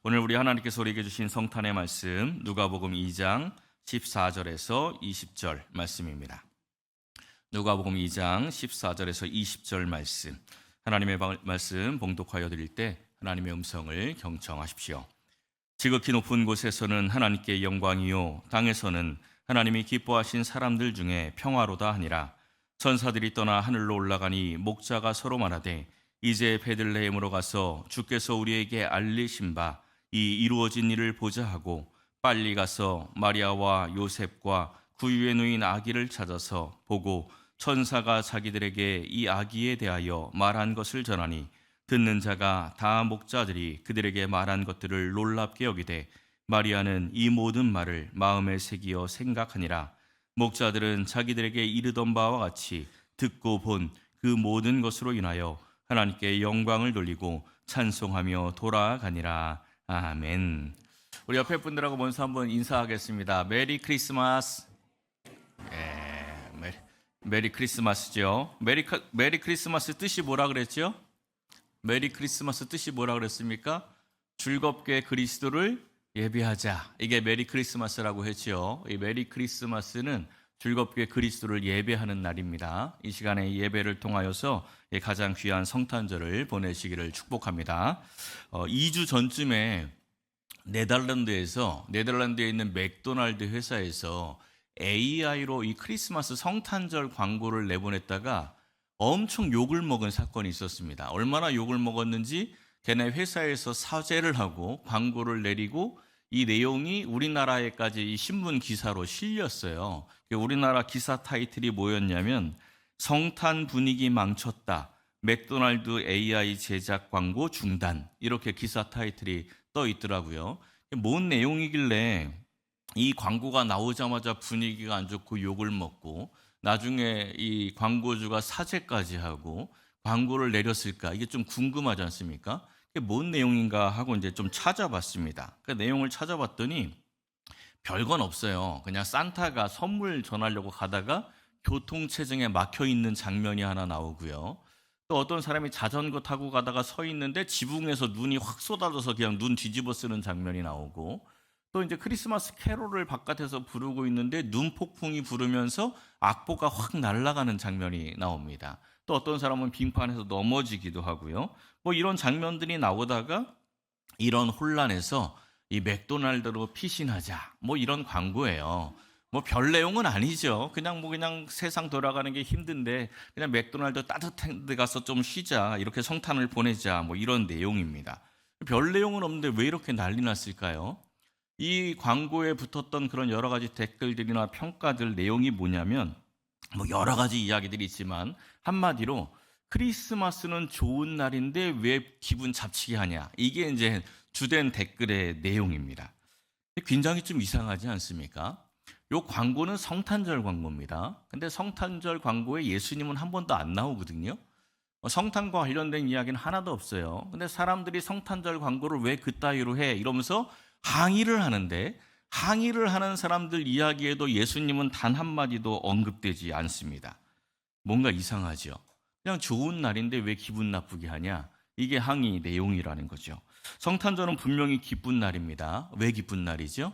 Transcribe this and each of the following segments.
오늘 우리 하나님께서 우리에게 주신 성탄의 말씀 누가복음 2장 14절에서 20절 말씀입니다. 누가복음 2장 14절에서 20절 말씀, 하나님의 말씀 봉독하여 드릴 때 하나님의 음성을 경청하십시오. 지극히 높은 곳에서는 하나님께 영광이요 땅에서는 하나님이 기뻐하신 사람들 중에 평화로다 하니라. 천사들이 떠나 하늘로 올라가니 목자가 서로 말하되 이제 베들레헴으로 가서 주께서 우리에게 알리신 바 이 이루어진 일을 보자 하고 빨리 가서 마리아와 요셉과 구유에 누인 아기를 찾아서 보고 천사가 자기들에게 이 아기에 대하여 말한 것을 전하니 듣는 자가 다 목자들이 그들에게 말한 것들을 놀랍게 여기되 마리아는 이 모든 말을 마음에 새기어 생각하니라. 목자들은 자기들에게 이르던 바와 같이 듣고 본 그 모든 것으로 인하여 하나님께 영광을 돌리고 찬송하며 돌아가니라. 아멘. 우리 옆에 분들하고 먼저 한번 인사하겠습니다. 메리 크리스마스. 메리 크리스마스죠. 메리 크리스마스 뜻이 뭐라 그랬죠? 메리 크리스마스 뜻이 뭐라 그랬습니까? 즐겁게 그리스도를 예배하자. 이게 메리 크리스마스라고 했죠. 이 메리 크리스마스는 즐겁게 그리스도를 예배하는 날입니다. 이 시간에 예배를 통하여서 가장 귀한 성탄절을 보내시기를 축복합니다. 2주 전쯤에 네덜란드에 있는 맥도날드 회사에서 AI로 이 크리스마스 성탄절 광고를 내보냈다가 엄청 욕을 먹은 사건이 있었습니다. 얼마나 욕을 먹었는지 걔네 회사에서 사죄를 하고 광고를 내리고 이 내용이 우리나라에까지 이 신문 기사로 실렸어요. 우리나라 기사 타이틀이 뭐였냐면 성탄 분위기 망쳤다. 맥도날드 AI 제작 광고 중단. 이렇게 기사 타이틀이 떠 있더라고요. 뭔 내용이길래 이 광고가 나오자마자 분위기가 안 좋고 욕을 먹고 나중에 이 광고주가 사죄까지 하고 광고를 내렸을까? 이게 좀 궁금하지 않습니까? 이게 뭔 내용인가 하고 이제 좀 찾아봤습니다. 그 내용을 찾아봤더니 별건 없어요. 그냥 산타가 선물 전하려고 가다가 교통체증에 막혀 있는 장면이 하나 나오고요. 또 어떤 사람이 자전거 타고 가다가 서 있는데 지붕에서 눈이 확 쏟아져서 그냥 눈 뒤집어 쓰는 장면이 나오고, 또 이제 크리스마스 캐롤을 바깥에서 부르고 있는데 눈폭풍이 부르면서 악보가 확 날아가는 장면이 나옵니다. 또 어떤 사람은 빙판에서 넘어지기도 하고요. 뭐 이런 장면들이 나오다가 이런 혼란에서 이 맥도날드로 피신하자, 뭐 이런 광고예요. 뭐 별 내용은 아니죠. 그냥 세상 돌아가는 게 힘든데 그냥 맥도날드 따뜻한 데 가서 좀 쉬자, 이렇게 성탄을 보내자, 뭐 이런 내용입니다. 별 내용은 없는데 왜 이렇게 난리 났을까요? 이 광고에 붙었던 그런 여러 가지 댓글들이나 평가들 내용이 뭐냐면, 뭐 여러 가지 이야기들이 있지만 한마디로 크리스마스는 좋은 날인데 왜 기분 잡치게 하냐, 이게 이제 주된 댓글의 내용입니다. 굉장히 좀 이상하지 않습니까? 이 광고는 성탄절 광고입니다. 근데 성탄절 광고에 예수님은 한 번도 안 나오거든요. 성탄과 관련된 이야기는 하나도 없어요. 근데 사람들이 성탄절 광고를 왜 그따위로 해? 이러면서 항의를 하는데, 항의를 하는 사람들 이야기에도 예수님은 단 한마디도 언급되지 않습니다. 뭔가 이상하죠. 그냥 좋은 날인데 왜 기분 나쁘게 하냐? 이게 항의 내용이라는 거죠. 성탄절은 분명히 기쁜 날입니다. 왜 기쁜 날이죠?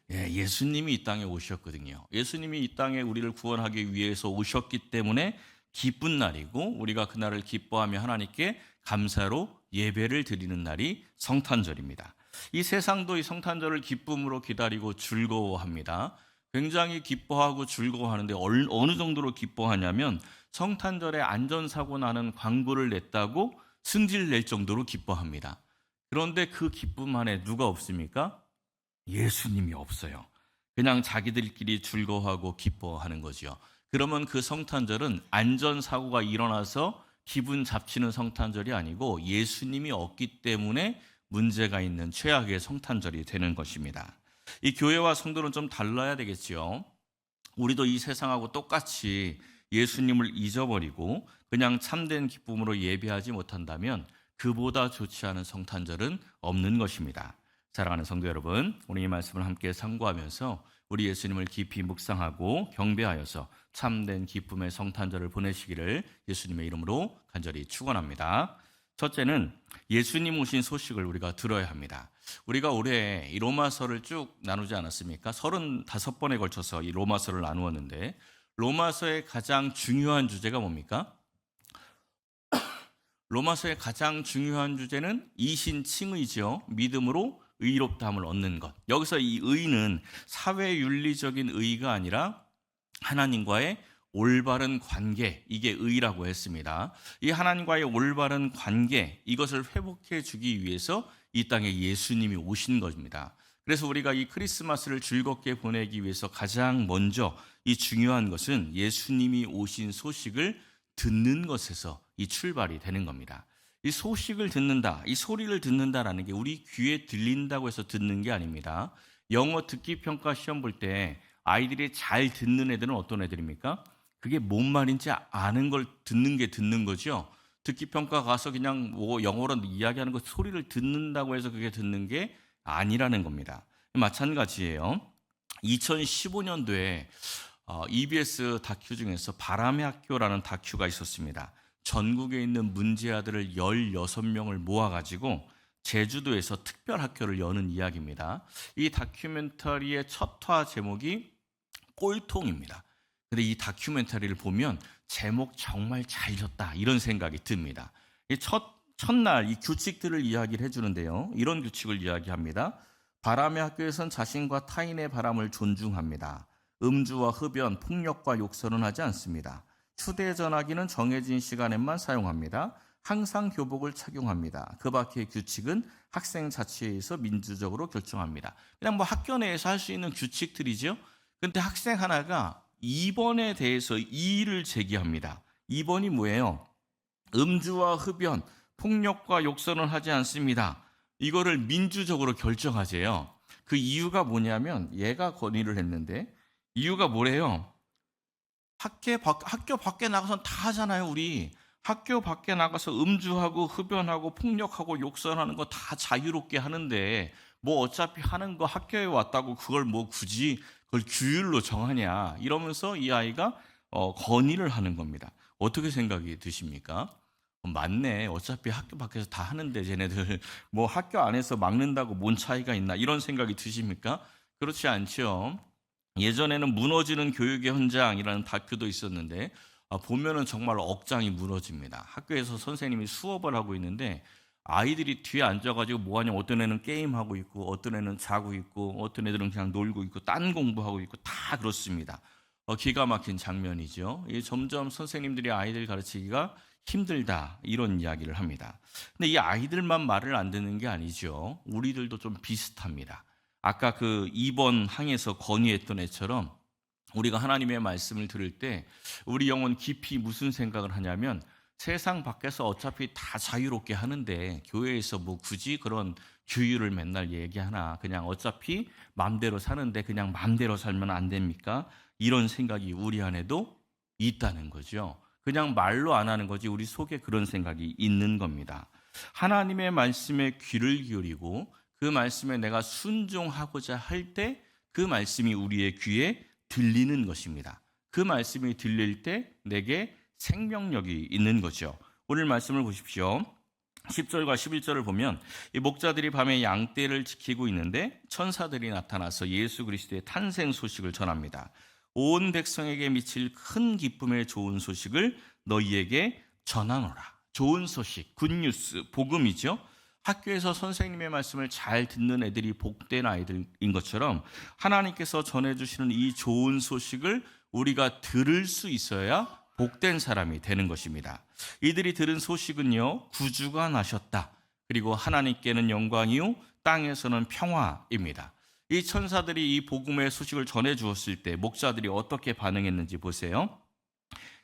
예수님이 이 땅에 오셨거든요. 예수님이 이 땅에 우리를 구원하기 위해서 오셨기 때문에 기쁜 날이고, 우리가 그날을 기뻐하며 하나님께 감사로 예배를 드리는 날이 성탄절입니다. 이 세상도 이 성탄절을 기쁨으로 기다리고 즐거워합니다. 굉장히 기뻐하고 즐거워하는데 어느 정도로 기뻐하냐면 성탄절에 안전사고 나는 광고를 냈다고 승질 낼 정도로 기뻐합니다. 그런데 그 기쁨 안에 누가 없습니까? 예수님이 없어요. 그냥 자기들끼리 즐거워하고 기뻐하는 거죠. 그러면 그 성탄절은 안전사고가 일어나서 기분 잡치는 성탄절이 아니고 예수님이 없기 때문에 문제가 있는 최악의 성탄절이 되는 것입니다. 이 교회와 성도는 좀 달라야 되겠죠. 우리도 이 세상하고 똑같이 예수님을 잊어버리고 그냥 참된 기쁨으로 예배하지 못한다면 그보다 좋지 않은 성탄절은 없는 것입니다. 사랑하는 성도 여러분, 오늘 이 말씀을 함께 상고하면서 우리 예수님을 깊이 묵상하고 경배하여서 참된 기쁨의 성탄절을 보내시기를 예수님의 이름으로 간절히 축원합니다. 첫째는 예수님 오신 소식을 우리가 들어야 합니다. 우리가 올해 이 로마서를 쭉 나누지 않았습니까? 35번에 걸쳐서 이 로마서를 나누었는데 로마서의 가장 중요한 주제가 뭡니까? 로마서의 가장 중요한 주제는 이신칭의죠. 믿음으로 의롭다함을 얻는 것. 여기서 이 의는 사회윤리적인 의가 아니라 하나님과의 올바른 관계, 이게 의라고 했습니다. 이 하나님과의 올바른 관계, 이것을 회복해 주기 위해서 이 땅에 예수님이 오신 겁니다. 그래서 우리가 이 크리스마스를 즐겁게 보내기 위해서 가장 먼저 이 중요한 것은 예수님이 오신 소식을 듣는 것에서 이 출발이 되는 겁니다. 이 소식을 듣는다, 이 소리를 듣는다라는 게 우리 귀에 들린다고 해서 듣는 게 아닙니다. 영어 듣기 평가 시험 볼 때 아이들이 잘 듣는 애들은 어떤 애들입니까? 그게 뭔 말인지 아는 걸 듣는 게 듣는 거죠. 듣기 평가 가서 그냥 뭐 영어로 이야기하는 거 소리를 듣는다고 해서 그게 듣는 게 아니라는 겁니다. 마찬가지예요. 2015년도에 EBS 다큐 중에서 바람의 학교라는 다큐가 있었습니다. 전국에 있는 문제 아들을 16명을 모아가지고 제주도에서 특별 학교를 여는 이야기입니다. 이 다큐멘터리의 첫 화 제목이 꼴통입니다. 근데 이 다큐멘터리를 보면 제목 정말 잘 졌다 이런 생각이 듭니다. 첫날 이 규칙들을 이야기를 해주는데요. 이런 규칙을 이야기합니다. 바람의 학교에선 자신과 타인의 바람을 존중합니다. 음주와 흡연, 폭력과 욕설은 하지 않습니다. 휴대전화기는 정해진 시간에만 사용합니다. 항상 교복을 착용합니다. 그 밖의 규칙은 학생 자치회에서 민주적으로 결정합니다. 그냥 뭐 학교 내에서 할 수 있는 규칙들이죠. 근데 학생 하나가 2번에 대해서 이의를 제기합니다. 2번이 뭐예요? 음주와 흡연, 폭력과 욕설은 하지 않습니다. 이거를 민주적으로 결정하재요. 그 이유가 뭐냐면 얘가 건의를 했는데 이유가 뭐래요? 학교 밖에 나가서 다 하잖아요, 우리. 학교 밖에 나가서 음주하고 흡연하고 폭력하고 욕설하는 거 다 자유롭게 하는데 뭐 어차피 하는 거 학교에 왔다고 그걸 뭐 굳이 그걸 규율로 정하냐 이러면서 이 아이가 건의를 하는 겁니다. 어떻게 생각이 드십니까? 맞네. 어차피 학교 밖에서 다 하는데 쟤네들 뭐 학교 안에서 막는다고 뭔 차이가 있나 이런 생각이 드십니까? 그렇지 않죠. 예전에는 무너지는 교육의 현장이라는 다큐도 있었는데 보면은 정말 억장이 무너집니다. 학교에서 선생님이 수업을 하고 있는데 아이들이 뒤에 앉아가지고 뭐하냐면 어떤 애는 게임하고 있고 어떤 애는 자고 있고 어떤 애들은 그냥 놀고 있고 딴 공부하고 있고 다 그렇습니다. 기가 막힌 장면이죠. 점점 선생님들이 아이들 가르치기가 힘들다 이런 이야기를 합니다. 근데 이 아이들만 말을 안 듣는 게 아니죠. 우리들도 좀 비슷합니다. 아까 그 2번 항에서 건의했던 애처럼 우리가 하나님의 말씀을 들을 때 우리 영혼 깊이 무슨 생각을 하냐면 세상 밖에서 어차피 다 자유롭게 하는데 교회에서 뭐 굳이 그런 규율을 맨날 얘기하나 그냥 어차피 마음대로 사는데 그냥 마음대로 살면 안 됩니까? 이런 생각이 우리 안에도 있다는 거죠. 그냥 말로 안 하는 거지 우리 속에 그런 생각이 있는 겁니다. 하나님의 말씀에 귀를 기울이고 그 말씀에 내가 순종하고자 할 때 그 말씀이 우리의 귀에 들리는 것입니다. 그 말씀이 들릴 때 내게 생명력이 있는 거죠. 오늘 말씀을 보십시오. 10절과 11절을 보면 이 목자들이 밤에 양떼를 지키고 있는데 천사들이 나타나서 예수 그리스도의 탄생 소식을 전합니다. 온 백성에게 미칠 큰 기쁨의 좋은 소식을 너희에게 전하노라. 좋은 소식, 굿뉴스, 복음이죠. 학교에서 선생님의 말씀을 잘 듣는 애들이 복된 아이들인 것처럼 하나님께서 전해주시는 이 좋은 소식을 우리가 들을 수 있어야 복된 사람이 되는 것입니다. 이들이 들은 소식은요, 구주가 나셨다. 그리고 하나님께는 영광이요, 땅에서는 평화입니다. 이 천사들이 이 복음의 소식을 전해주었을 때 목자들이 어떻게 반응했는지 보세요.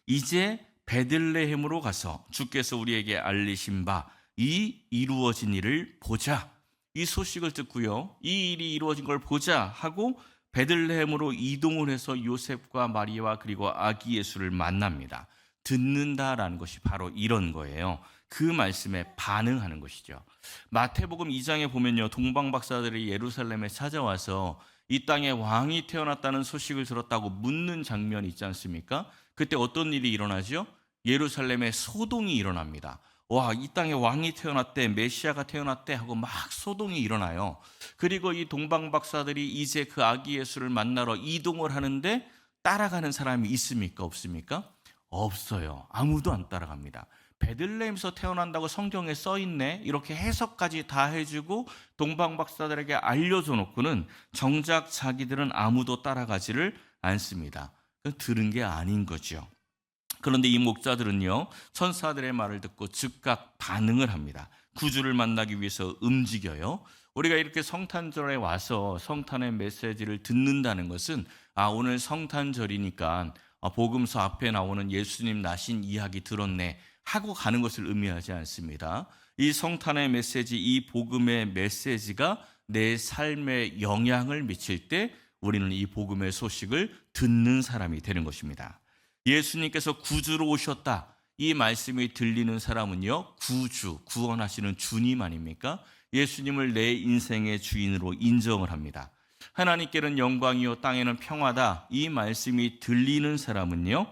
이제 베들레헴으로 가서 주께서 우리에게 알리신 바 이 이루어진 일을 보자. 이 소식을 듣고요, 이 일이 이루어진 걸 보자 하고 베들레헴으로 이동을 해서 요셉과 마리아와 그리고 아기 예수를 만납니다. 듣는다라는 것이 바로 이런 거예요. 그 말씀에 반응하는 것이죠. 마태복음 2장에 보면요, 동방 박사들이 예루살렘에 찾아와서 이 땅에 왕이 태어났다는 소식을 들었다고 묻는 장면이 있지 않습니까? 그때 어떤 일이 일어나죠? 예루살렘에 소동이 일어납니다. 와, 이 땅에 왕이 태어났대, 메시아가 태어났대 하고 막 소동이 일어나요. 그리고 이 동방 박사들이 이제 그 아기 예수를 만나러 이동을 하는데 따라가는 사람이 있습니까? 없습니까? 없어요. 아무도 안 따라갑니다. 베들레헴에서 태어난다고 성경에 써 있네. 이렇게 해석까지 다 해주고 동방 박사들에게 알려줘 놓고는 정작 자기들은 아무도 따라가지를 않습니다. 들은 게 아닌 거죠. 그런데 이 목자들은요, 천사들의 말을 듣고 즉각 반응을 합니다. 구주를 만나기 위해서 움직여요. 우리가 이렇게 성탄절에 와서 성탄의 메시지를 듣는다는 것은 오늘 성탄절이니까 복음서 앞에 나오는 예수님 나신 이야기 들었네 하고 가는 것을 의미하지 않습니다. 이 성탄의 메시지, 이 복음의 메시지가 내 삶에 영향을 미칠 때 우리는 이 복음의 소식을 듣는 사람이 되는 것입니다. 예수님께서 구주로 오셨다, 이 말씀이 들리는 사람은요, 구주, 구원하시는 주님 아닙니까? 예수님을 내 인생의 주인으로 인정을 합니다. 하나님께는 영광이요 땅에는 평화다, 이 말씀이 들리는 사람은요,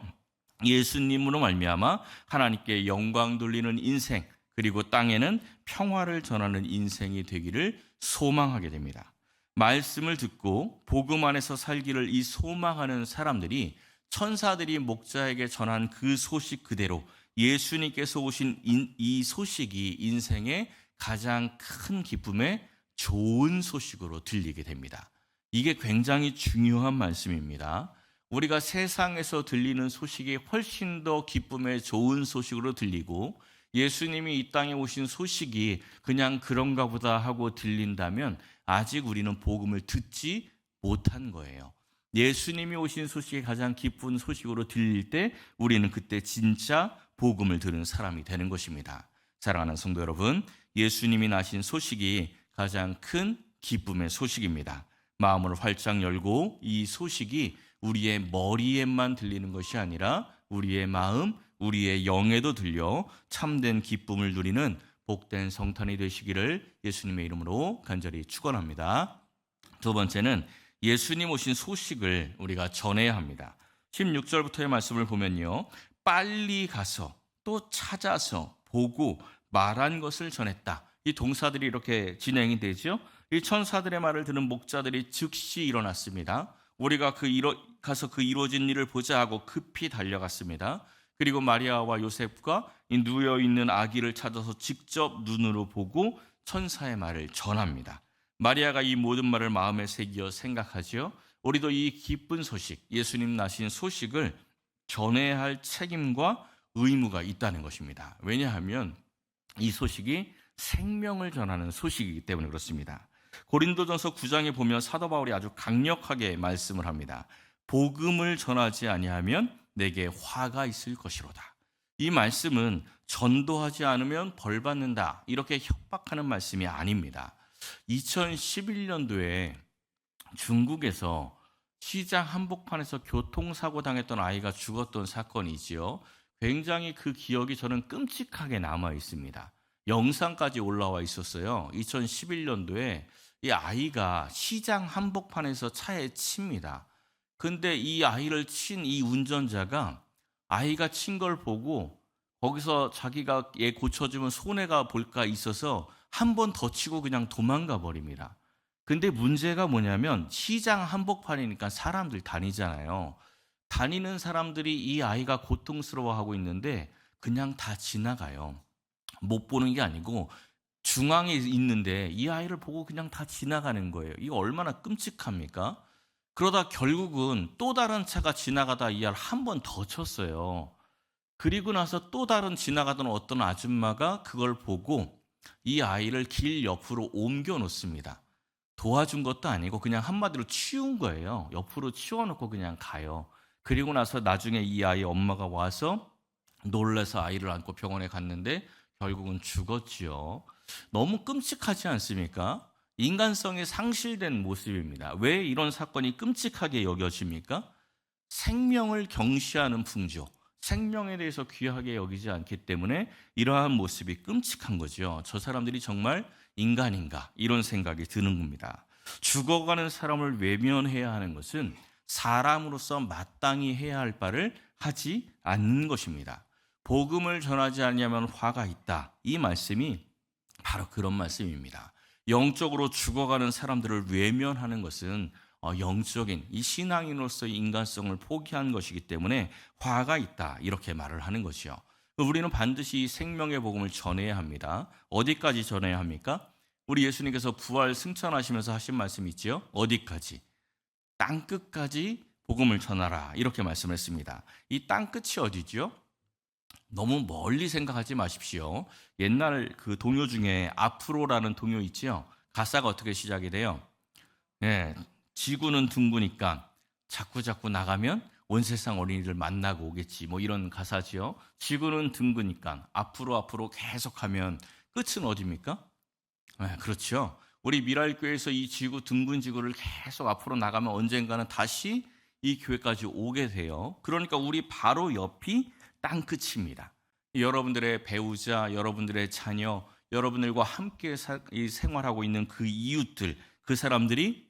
예수님으로 말미암아 하나님께 영광 돌리는 인생, 그리고 땅에는 평화를 전하는 인생이 되기를 소망하게 됩니다. 말씀을 듣고 복음 안에서 살기를 이 소망하는 사람들이 천사들이 목자에게 전한 그 소식 그대로 예수님께서 오신 이 소식이 인생의 가장 큰 기쁨의 좋은 소식으로 들리게 됩니다. 이게 굉장히 중요한 말씀입니다. 우리가 세상에서 들리는 소식이 훨씬 더 기쁨의 좋은 소식으로 들리고 예수님이 이 땅에 오신 소식이 그냥 그런가 보다 하고 들린다면 아직 우리는 복음을 듣지 못한 거예요. 예수님이 오신 소식이 가장 기쁜 소식으로 들릴 때 우리는 그때 진짜 복음을 들은 사람이 되는 것입니다. 사랑하는 성도 여러분, 예수님이 나신 소식이 가장 큰 기쁨의 소식입니다. 마음을 활짝 열고 이 소식이 우리의 머리에만 들리는 것이 아니라 우리의 마음, 우리의 영에도 들려 참된 기쁨을 누리는 복된 성탄이 되시기를 예수님의 이름으로 간절히 축원합니다. 두 번째는 예수님 오신 소식을 우리가 전해야 합니다. 16절부터의 말씀을 보면요, 빨리 가서 또 찾아서 보고 말한 것을 전했다. 이 동사들이 이렇게 진행이 되죠. 이 천사들의 말을 들은 목자들이 즉시 일어났습니다. 우리가 가서 그 이루어진 일을 보자 하고 급히 달려갔습니다. 그리고 마리아와 요셉과 이 누워있는 아기를 찾아서 직접 눈으로 보고 천사의 말을 전합니다. 마리아가 이 모든 말을 마음에 새기어 생각하지요. 우리도 이 기쁜 소식, 예수님 나신 소식을 전해야 할 책임과 의무가 있다는 것입니다. 왜냐하면 이 소식이 생명을 전하는 소식이기 때문에 그렇습니다. 고린도전서 9장에 보면 사도 바울이 아주 강력하게 말씀을 합니다. 복음을 전하지 아니하면 내게 화가 있을 것이로다. 이 말씀은 전도하지 않으면 벌 받는다, 이렇게 협박하는 말씀이 아닙니다. 2011년도에 중국에서 시장 한복판에서 교통사고 당했던 아이가 죽었던 사건이지요. 굉장히 그 기억이 저는 끔찍하게 남아 있습니다. 영상까지 올라와 있었어요. 2011년도에 이 아이가 시장 한복판에서 차에 칩니다. 근데 이 아이를 친 이 운전자가 아이가 친 걸 보고 거기서 자기가 얘 고쳐주면 손해가 볼까 있어서 한 번 더 치고 그냥 도망가 버립니다. 근데 문제가 뭐냐면 시장 한복판이니까 사람들 다니잖아요. 다니는 사람들이 이 아이가 고통스러워하고 있는데 그냥 다 지나가요. 못 보는 게 아니고 중앙에 있는데 이 아이를 보고 그냥 다 지나가는 거예요. 이거 얼마나 끔찍합니까? 그러다 결국은 또 다른 차가 지나가다 이 아이를 한 번 더 쳤어요. 그리고 나서 또 다른 지나가던 어떤 아줌마가 그걸 보고 이 아이를 길 옆으로 옮겨 놓습니다. 도와준 것도 아니고 그냥 한마디로 치운 거예요. 옆으로 치워놓고 그냥 가요. 그리고 나서 나중에 이 아이 엄마가 와서 놀라서 아이를 안고 병원에 갔는데 결국은 죽었지요. 너무 끔찍하지 않습니까? 인간성이 상실된 모습입니다. 왜 이런 사건이 끔찍하게 여겨집니까? 생명을 경시하는 풍조, 생명에 대해서 귀하게 여기지 않기 때문에 이러한 모습이 끔찍한 거죠. 저 사람들이 정말 인간인가, 이런 생각이 드는 겁니다. 죽어가는 사람을 외면해야 하는 것은 사람으로서 마땅히 해야 할 바를 하지 않는 것입니다. 복음을 전하지 않으면 화가 있다. 이 말씀이 바로 그런 말씀입니다. 영적으로 죽어가는 사람들을 외면하는 것은 영적인 이 신앙인으로서의 인간성을 포기한 것이기 때문에 화가 있다. 이렇게 말을 하는 것이요. 우리는 반드시 생명의 복음을 전해야 합니다. 어디까지 전해야 합니까? 우리 예수님께서 부활 승천하시면서 하신 말씀이 있죠. 어디까지? 땅끝까지 복음을 전하라. 이렇게 말씀했습니다. 이 땅끝이 어디죠? 너무 멀리 생각하지 마십시오. 옛날 그 동요 중에 앞으로라는 동요 있죠. 가사가 어떻게 시작이 돼요? 네, 지구는 둥그니까 자꾸 나가면 온 세상 어린이들 만나고 오겠지. 뭐 이런 가사지요. 지구는 둥그니까 앞으로 계속하면 끝은 어디입니까? 네, 그렇죠. 우리 미랄교회에서 이 지구 둥근 지구를 계속 앞으로 나가면 언젠가는 다시 이 교회까지 오게 돼요. 그러니까 우리 바로 옆이 땅끝입니다. 여러분들의 배우자, 여러분들의 자녀, 여러분들과 함께 생활하고 있는 그 이웃들, 그 사람들이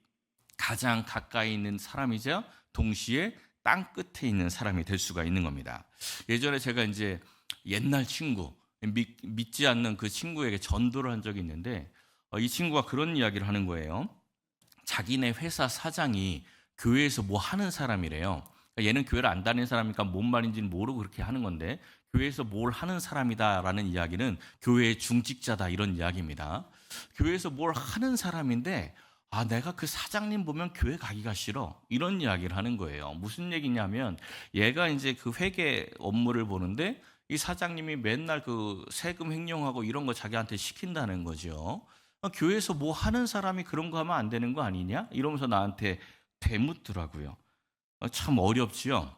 가장 가까이 있는 사람이자 동시에 땅끝에 있는 사람이 될 수가 있는 겁니다. 예전에 제가 이제 옛날 친구, 믿지 않는 그 친구에게 전도를 한 적이 있는데 이 친구가 그런 이야기를 하는 거예요. 자기네 회사 사장이 교회에서 뭐 하는 사람이래요. 얘는 교회를 안 다니는 사람이니까 뭔 말인지는 모르고 그렇게 하는 건데 교회에서 뭘 하는 사람이다라는 이야기는 교회의 중직자다 이런 이야기입니다. 교회에서 뭘 하는 사람인데 내가 그 사장님 보면 교회 가기가 싫어 이런 이야기를 하는 거예요. 무슨 얘기냐면 얘가 이제 그 회계 업무를 보는데 이 사장님이 맨날 그 세금 횡령하고 이런 거 자기한테 시킨다는 거죠. 교회에서 뭐 하는 사람이 그런 거 하면 안 되는 거 아니냐? 이러면서 나한테 대묻더라고요. 참 어렵지요.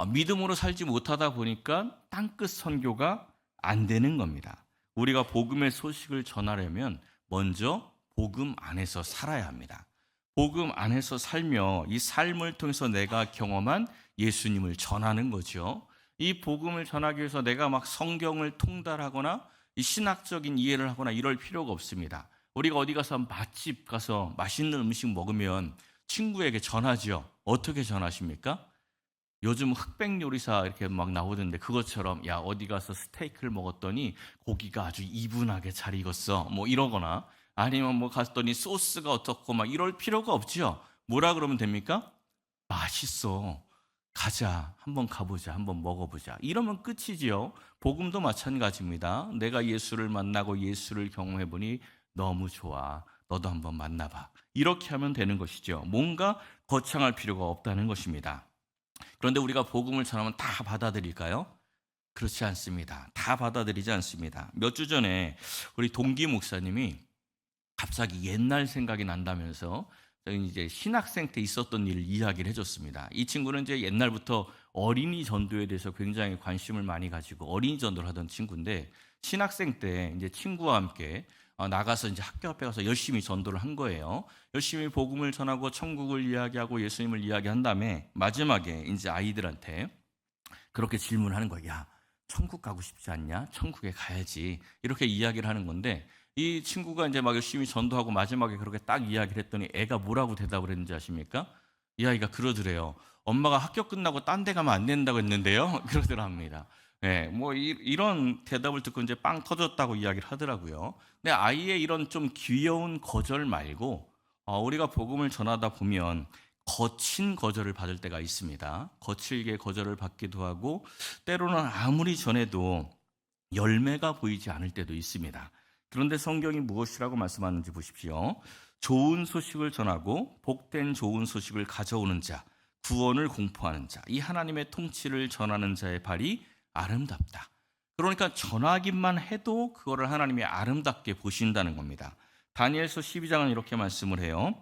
믿음으로 살지 못하다 보니까 땅끝 선교가 안 되는 겁니다. 우리가 복음의 소식을 전하려면 먼저 복음 안에서 살아야 합니다. 복음 안에서 살며 이 삶을 통해서 내가 경험한 예수님을 전하는 거죠. 이 복음을 전하기 위해서 내가 막 성경을 통달하거나 이 신학적인 이해를 하거나 이럴 필요가 없습니다. 우리가 어디 가서 맛집 가서 맛있는 음식 먹으면 친구에게 전하죠. 어떻게 전하십니까? 요즘 흑백 요리사 이렇게 막 나오던데 그것처럼 야 어디 가서 스테이크를 먹었더니 고기가 아주 이분하게 잘 익었어 뭐 이러거나 아니면 뭐 갔더니 소스가 어떻고 막 이럴 필요가 없죠. 뭐라 그러면 됩니까? 맛있어. 가자. 한번 가보자. 한번 먹어보자. 이러면 끝이지요. 복음도 마찬가지입니다. 내가 예수를 만나고 예수를 경험해보니 너무 좋아. 너도 한번 만나봐. 이렇게 하면 되는 것이죠. 뭔가 거창할 필요가 없다는 것입니다. 그런데 우리가 복음을 전하면 다 받아들일까요? 그렇지 않습니다. 다 받아들이지 않습니다. 몇 주 전에 우리 동기 목사님이 갑자기 옛날 생각이 난다면서 이제 신학생 때 있었던 일을 이야기를 해줬습니다. 이 친구는 이제 옛날부터 어린이 전도에 대해서 굉장히 관심을 많이 가지고 어린이 전도를 하던 친구인데 신학생 때 이제 친구와 함께 나가서 이제 학교 앞에 가서 열심히 전도를 한 거예요. 열심히 복음을 전하고 천국을 이야기하고 예수님을 이야기한 다음에 마지막에 이제 아이들한테 그렇게 질문하는 거야. 야, 천국 가고 싶지 않냐? 천국에 가야지. 이렇게 이야기를 하는 건데 이 친구가 이제 막 열심히 전도하고 마지막에 그렇게 딱 이야기를 했더니 애가 뭐라고 대답을 했는지 아십니까? 이 아이가 그러더래요. 엄마가 학교 끝나고 딴 데 가면 안 된다고 했는데요. 그러더랍니다. 네, 뭐 이런 대답을 듣고 이제 빵 터졌다고 이야기를 하더라고요. 근데 아이의 이런 좀 귀여운 거절 말고 우리가 복음을 전하다 보면 거친 거절을 받을 때가 있습니다. 거칠게 거절을 받기도 하고 때로는 아무리 전해도 열매가 보이지 않을 때도 있습니다. 그런데 성경이 무엇이라고 말씀하는지 보십시오. 좋은 소식을 전하고 복된 좋은 소식을 가져오는 자, 구원을 공포하는 자, 이 하나님의 통치를 전하는 자의 발이 아름답다. 그러니까 전하기만 해도 그거를 하나님이 아름답게 보신다는 겁니다. 다니엘서 12장은 이렇게 말씀을 해요.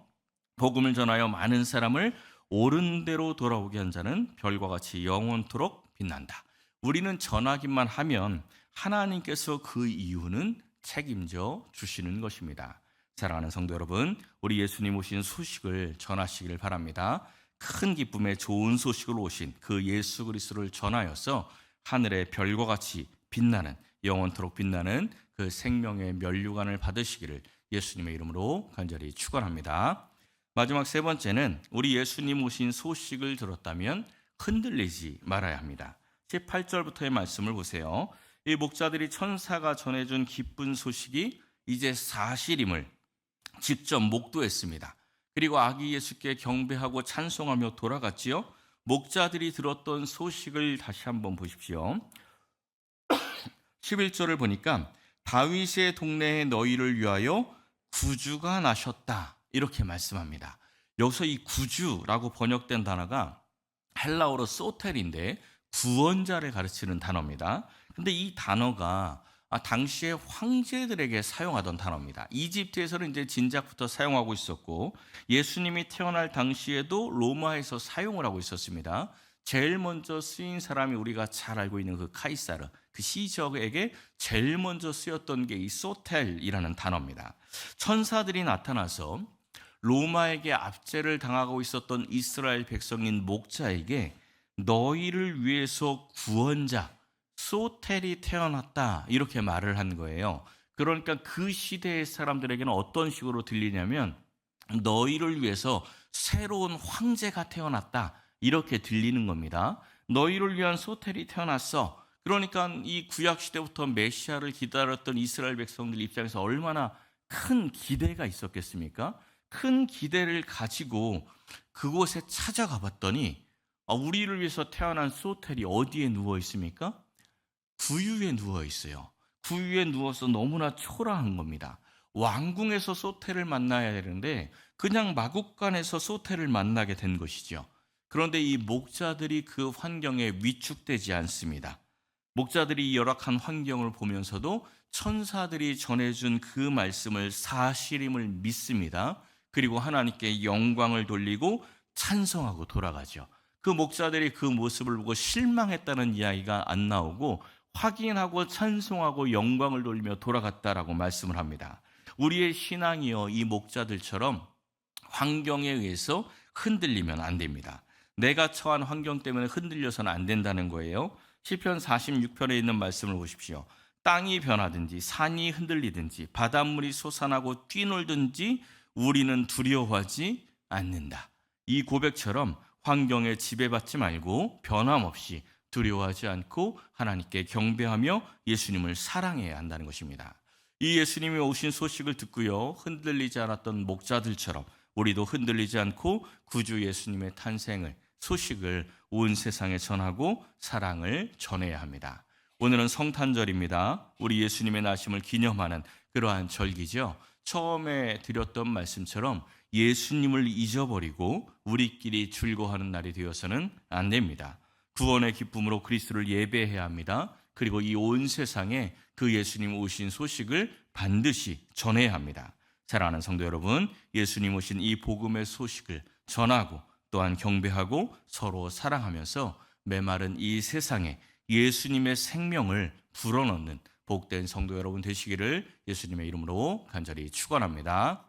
복음을 전하여 많은 사람을 옳은 대로 돌아오게 한 자는 별과 같이 영원토록 빛난다. 우리는 전하기만 하면 하나님께서 그 이유는 책임져 주시는 것입니다. 사랑하는 성도 여러분, 우리 예수님 오신 소식을 전하시기를 바랍니다. 큰 기쁨에 좋은 소식을 오신 그 예수 그리스도를 전하여서 하늘의 별과 같이 빛나는 영원토록 빛나는 그 생명의 면류관을 받으시기를 예수님의 이름으로 간절히 축원합니다. 마지막 세 번째는 우리 예수님 오신 소식을 들었다면 흔들리지 말아야 합니다. 18절부터의 말씀을 보세요. 이 목자들이 천사가 전해준 기쁜 소식이 이제 사실임을 직접 목도했습니다. 그리고 아기 예수께 경배하고 찬송하며 돌아갔지요. 목자들이 들었던 소식을 다시 한번 보십시오. 11절을 보니까 다윗의 동네에 너희를 위하여 구주가 나셨다, 이렇게 말씀합니다. 여기서 이 구주라고 번역된 단어가 헬라어로 소텔인데 구원자를 가르치는 단어입니다. 근데 이 단어가 당시에 황제들에게 사용하던 단어입니다. 이집트에서는 이제 진작부터 사용하고 있었고, 예수님이 태어날 당시에도 로마에서 사용을 하고 있었습니다. 제일 먼저 쓰인 사람이 우리가 잘 알고 있는 그 카이사르, 그 시저에게 제일 먼저 쓰였던 게 이 소텔이라는 단어입니다. 천사들이 나타나서 로마에게 압제를 당하고 있었던 이스라엘 백성인 목자에게 너희를 위해서 구원자 소텔이 태어났다, 이렇게 말을 한 거예요. 그러니까 그 시대의 사람들에게는 어떤 식으로 들리냐면 너희를 위해서 새로운 황제가 태어났다, 이렇게 들리는 겁니다. 너희를 위한 소텔이 태어났어. 그러니까 이 구약 시대부터 메시아를 기다렸던 이스라엘 백성들 입장에서 얼마나 큰 기대가 있었겠습니까? 큰 기대를 가지고 그곳에 찾아가 봤더니 우리를 위해서 태어난 소텔이 어디에 누워 있습니까? 구유에 누워 있어요. 구유에 누워서 너무나 초라한 겁니다. 왕궁에서 소텔을 만나야 되는데 그냥 마국간에서 소텔을 만나게 된 것이죠. 그런데 이 목자들이 그 환경에 위축되지 않습니다. 목자들이 이 열악한 환경을 보면서도 천사들이 전해준 그 말씀을 사실임을 믿습니다. 그리고 하나님께 영광을 돌리고 찬송하고 돌아가죠. 그 목자들이 그 모습을 보고 실망했다는 이야기가 안 나오고 확인하고 찬송하고 영광을 돌리며 돌아갔다라고 말씀을 합니다. 우리의 신앙이요, 이 목자들처럼 환경에 의해서 흔들리면 안 됩니다. 내가 처한 환경 때문에 흔들려서는 안 된다는 거예요. 시편 46편에 있는 말씀을 보십시오. 땅이 변하든지 산이 흔들리든지 바닷물이 솟아나고 뛰놀든지 우리는 두려워하지 않는다. 이 고백처럼 환경에 지배받지 말고 변함없이 두려워하지 않고 하나님께 경배하며 예수님을 사랑해야 한다는 것입니다. 이 예수님이 오신 소식을 듣고요, 흔들리지 않았던 목자들처럼 우리도 흔들리지 않고 구주 예수님의 탄생을, 소식을 온 세상에 전하고 사랑을 전해야 합니다. 오늘은 성탄절입니다. 우리 예수님의 나심을 기념하는 그러한 절기죠. 처음에 드렸던 말씀처럼 예수님을 잊어버리고 우리끼리 즐거워하는 날이 되어서는 안 됩니다. 구원의 기쁨으로 그리스도를 예배해야 합니다. 그리고 이 온 세상에 그 예수님 오신 소식을 반드시 전해야 합니다. 사랑하는 성도 여러분, 예수님 오신 이 복음의 소식을 전하고 또한 경배하고 서로 사랑하면서 메마른 이 세상에 예수님의 생명을 불어넣는 복된 성도 여러분 되시기를 예수님의 이름으로 간절히 축원합니다.